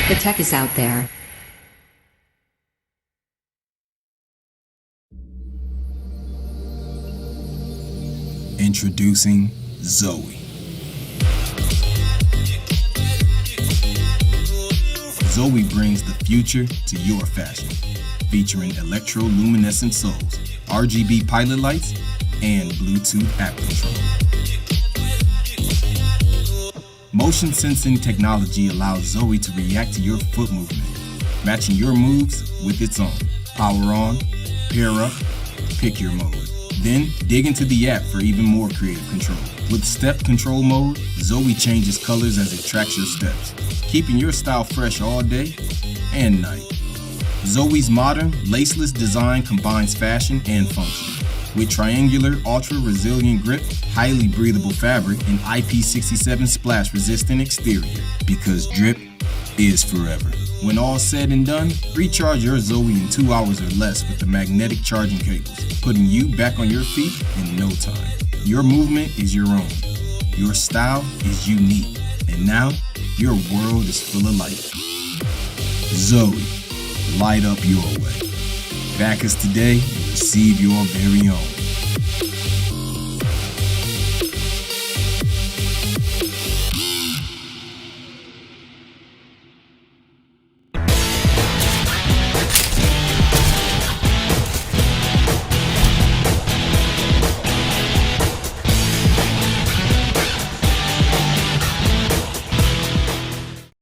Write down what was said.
The tech is out there. Introducing ZOOII. ZOOII brings the future to your fashion, featuring electroluminescent soles, RGB pilot lights, and Bluetooth app control. Motion sensing technology allows ZOOII to react to your foot movement, matching your moves with its own. Power on, pair up, pick your mode. Then dig into the app for even more creative control. With step control mode, ZOOII changes colors as it tracks your steps, keeping your style fresh all day and night. ZOOII's modern, laceless design combines fashion and function. With triangular, ultra-resilient grip, highly breathable fabric, and IP67 splash-resistant exterior, because drip is forever. When all said and done, recharge your ZOOII in 2 hours or less with the magnetic charging cables, putting you back on your feet in no time. Your movement is your own. Your style is unique. And now, your world is full of light. ZOOII, light up your way. Back us today and receive your very own.